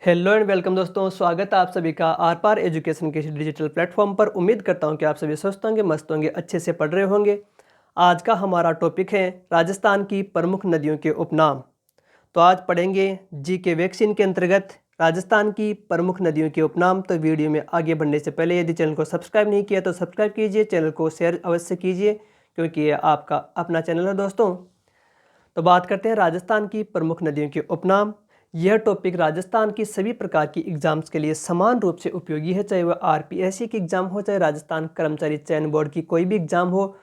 Hello and welcome दोस्तों, स्वागत है आप सभी का आर पार एजुकेशन के डिजिटल प्लेटफॉर्म पर। उम्मीद करता हूं कि आप सभी स्वस्थ होंगे, मस्त होंगे, अच्छे से पढ़ रहे होंगे। आज का हमारा टॉपिक है राजस्थान की प्रमुख नदियों के उपनाम। तो आज पढ़ेंगे जी के वैक्सीन के अंतर्गत राजस्थान की प्रमुख नदियों के उपनाम। तो वीडियो में आगे बढ़ने से पहले यदि चैनल को सब्सक्राइब नहीं किया तो सब्सक्राइब कीजिए, चैनल को शेयर अवश्य कीजिए क्योंकि ये आपका अपना चैनल है दोस्तों। तो बात करते हैं राजस्थान की प्रमुख नदियों के उपनाम। यह टॉपिक राजस्थान की सभी प्रकार की एग्जाम्स के लिए समान रूप से उपयोगी है, चाहे वह आरपीएससी की एग्जाम हो, चाहे राजस्थान कर्मचारी चयन बोर्ड की कोई भी एग्जाम हो।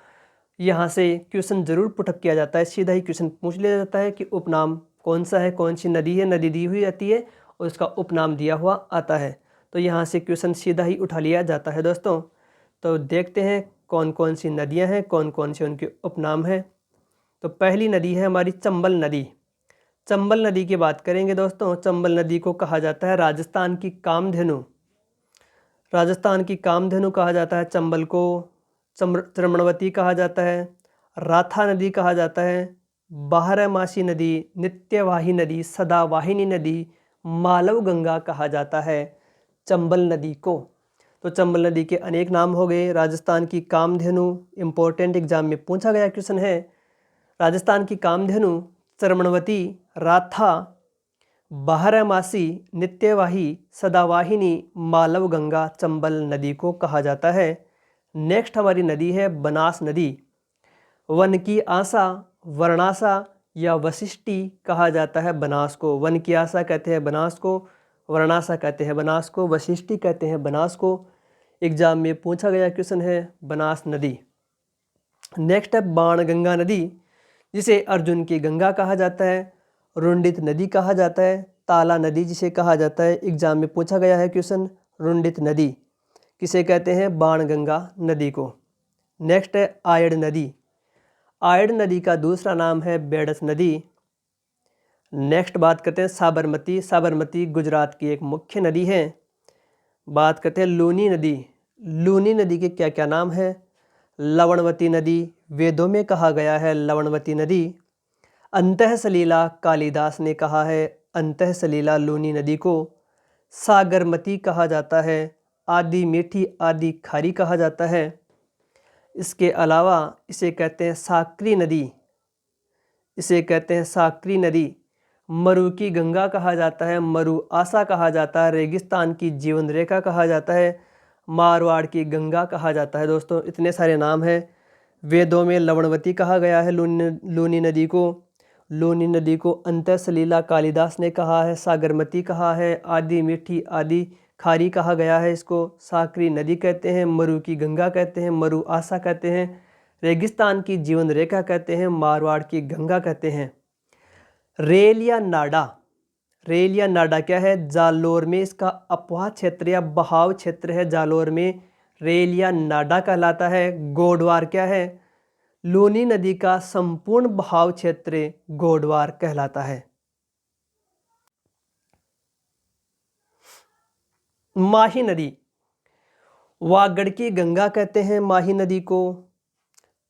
यहाँ से क्वेश्चन जरूर पुटअप किया जाता है, सीधा ही क्वेश्चन पूछ लिया जाता है कि उपनाम कौन सा है, कौन सी नदी है, नदी दी हुई आती है और उसका उपनाम दिया हुआ आता है। तो यहाँ से क्वेश्चन सीधा ही उठा लिया जाता है दोस्तों। तो देखते हैं कौन कौन सी नदियाँ हैं, कौन कौन से उनके उपनाम हैं। तो पहली नदी है हमारी चंबल नदी। चंबल नदी की बात करेंगे दोस्तों। चंबल नदी को कहा जाता है राजस्थान की कामधेनु। राजस्थान की कामधेनु कहा जाता है चंबल को। चर्मणवती कहा जाता है, राथा नदी कहा जाता है, बारहमासी नदी, नित्यवाही नदी, सदावाहिनी नदी, मालव गंगा कहा जाता है चंबल नदी को। तो चंबल नदी के अनेक नाम हो गए। राजस्थान की कामधेनु, इंपॉर्टेंट एग्जाम में पूछा गया क्वेश्चन है। राजस्थान की कामधेनु चर्मणवती, राथा, बारहमासी, नित्यवाही, सदावाहिनी, मालव गंगा चंबल नदी को कहा जाता है। नेक्स्ट हमारी नदी है बनास नदी। वन की आशा, वर्णाशा या वशिष्टि कहा जाता है बनास को। वन की आशा कहते हैं बनास को, वर्णाशा कहते हैं बनास को, वशिष्टि कहते हैं बनास को। एग्जाम में पूछा गया क्वेश्चन है बनास नदी। नेक्स्ट है बाणगंगा नदी, जिसे अर्जुन की गंगा कहा जाता है, रुंडित नदी कहा जाता है, ताला नदी जिसे कहा जाता है। एग्जाम में पूछा गया है क्वेश्चन, रुंडित नदी किसे कहते हैं, बाणगंगा नदी को। नेक्स्ट है आयड़ नदी। आयड़ नदी का दूसरा नाम है बेड़स नदी। नेक्स्ट बात करते हैं साबरमती। साबरमती गुजरात की एक मुख्य नदी है। बात करते हैं लूनी नदी। लूनी नदी के क्या क्या नाम है। लवणवती नदी, वेदों में कहा गया है लवणवती नदी। अंतः सलीला, कालिदास ने कहा है अंतः सलीला लूनी नदी को। सागरमती कहा जाता है, आदि मीठी आदि खारी कहा जाता है। इसके अलावा इसे कहते हैं साकरी नदी, इसे कहते हैं साकरी नदी। मरु की गंगा कहा जाता है, मरु आशा कहा जाता है, रेगिस्तान की जीवन रेखा कहा जाता है, मारवाड़ की गंगा कहा जाता है। दोस्तों इतने सारे नाम हैं। वेदों में लवणवती कहा गया है लूनी नदी को। लूनी नदी को अंतः सलीला कालिदास ने कहा है, सागरमती कहा है, आदि मीठी आदि खारी कहा गया है इसको, साकरी नदी कहते हैं, मरु की गंगा कहते हैं, मरु आशा कहते हैं, रेगिस्तान की जीवन रेखा कहते हैं, मारवाड़ की गंगा कहते हैं। रेल या नाडा, रेल या नाडा क्या है, जालोर में इसका अपवाह क्षेत्र या बहाव क्षेत्र है, जालोर में रेल या नाडा कहलाता है। गोडवार क्या है, लूनी नदी का संपूर्ण बहाव क्षेत्र गोडवार कहलाता है। माही नदी, वागड़ की गंगा कहते हैं माही नदी को,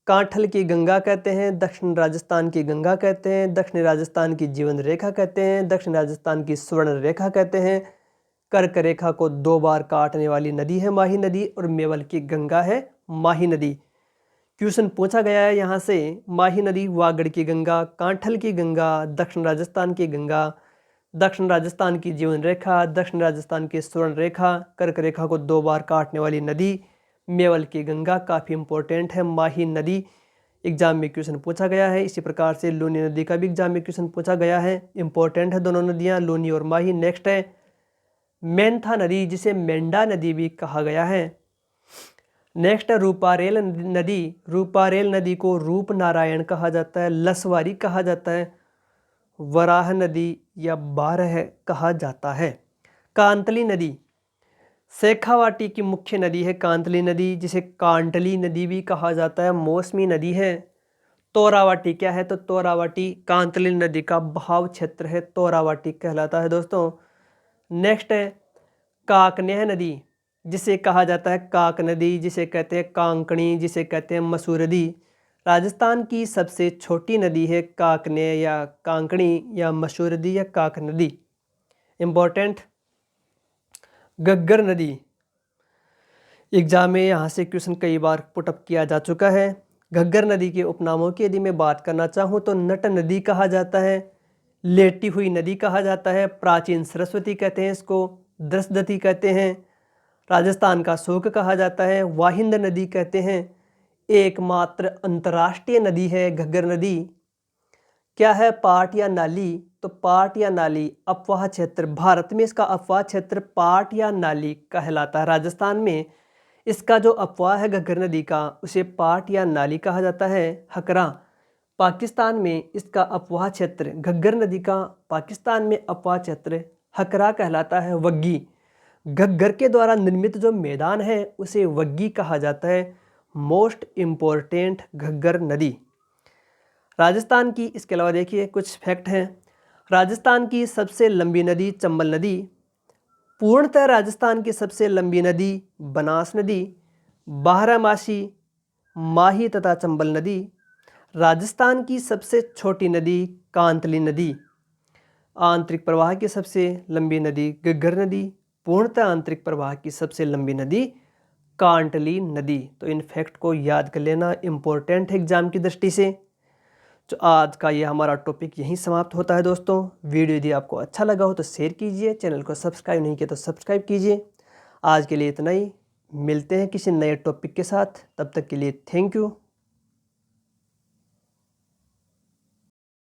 कांठल की गंगा कहते हैं, दक्षिण राजस्थान की गंगा कहते हैं, दक्षिण राजस्थान की जीवन रेखा कहते हैं, दक्षिण राजस्थान की स्वर्ण रेखा कहते हैं। कर्क रेखा को 2 बार काटने वाली नदी है माही नदी, और मेवल की गंगा है माही नदी। क्वेश्चन पूछा गया है यहाँ से, माही नदी, वागड़ की गंगा, कांठल की गंगा, दक्षिण राजस्थान की गंगा, दक्षिण राजस्थान की जीवन रेखा, दक्षिण राजस्थान की स्वर्ण रेखा, कर्क रेखा को 2 बार काटने वाली नदी मेवल की गंगा। काफ़ी इंपॉर्टेंट है माही नदी, एग्जाम में क्वेश्चन पूछा गया है। इसी प्रकार से लूनी नदी का भी एग्जाम में क्वेश्चन पूछा गया है। इंपॉर्टेंट है दोनों नदियाँ, लूनी और माही। नेक्स्ट है मेंथा नदी, जिसे मेंढा नदी भी कहा गया है। नेक्स्ट है रूपारेल नदी। रूपारेल नदी को रूप नारायण कहा जाता है, लसवारी कहा जाता है, वराह नदी या बारह कहा जाता है। कांतली नदी, शेखावाटी की मुख्य नदी है कांतली नदी, जिसे कांटली नदी भी कहा जाता है, मौसमी नदी है। तोरावाटी क्या है, तो तोरावाटी कांतली नदी का बहाव क्षेत्र है, तोरावाटी कहलाता है दोस्तों। नेक्स्ट है काकन्याह नदी, जिसे कहा जाता है काक नदी, जिसे कहते हैं कांकणी, जिसे कहते हैं मसूरदी। राजस्थान की सबसे छोटी नदी है काकन्याह या कांकणी या मसूरदी या काक नदी। इम्पोर्टेंट घग्गर नदी, एग्जाम में यहाँ से क्वेश्चन कई बार पुटअप किया जा चुका है। घग्गर नदी के उपनामों की यदि मैं बात करना चाहूँ तो नट नदी कहा जाता है, लेटी हुई नदी कहा जाता है, प्राचीन सरस्वती कहते हैं इसको, दृशदती कहते हैं, राजस्थान का शोक कहा जाता है, वाहिंद नदी कहते हैं, एकमात्र अंतर्राष्ट्रीय नदी है घग्गर नदी। क्या है पाट या नाली? तो पाट या नाली अपवाह क्षेत्र, भारत में इसका अपवाह क्षेत्र पाट या नाली कहलाता है। राजस्थान में इसका जो अपवाह है घग्गर नदी का उसे पाट या नाली कहा जाता है। हकरा, पाकिस्तान में इसका अपवाह क्षेत्र घग्गर नदी का पाकिस्तान में अपवाह क्षेत्र हकरा कहलाता है। वग्गी, घग्गर के द्वारा निर्मित जो मैदान है उसे वग्गी कहा जाता है। मोस्ट इम्पोर्टेंट घग्गर नदी। राजस्थान की इसके अलावा देखिए कुछ फैक्ट हैं। राजस्थान की सबसे लंबी नदी चंबल नदी, पूर्णतः राजस्थान की सबसे लंबी नदी बनास नदी, बारहमासी माही तथा चंबल नदी। राजस्थान की सबसे छोटी नदी कांतली नदी। आंतरिक प्रवाह की सबसे लंबी नदी घग्गर नदी, पूर्णतः आंतरिक प्रवाह की सबसे लंबी नदी कांटली नदी। तो इन फैक्ट को याद कर लेना, इम्पोर्टेंट है एग्जाम की दृष्टि से। तो आज का ये हमारा टॉपिक यहीं समाप्त होता है दोस्तों। वीडियो यदि आपको अच्छा लगा हो तो शेयर कीजिए, चैनल को सब्सक्राइब नहीं किया तो सब्सक्राइब कीजिए। आज के लिए इतना ही, मिलते हैं किसी नए टॉपिक के साथ, तब तक के लिए थैंक यू।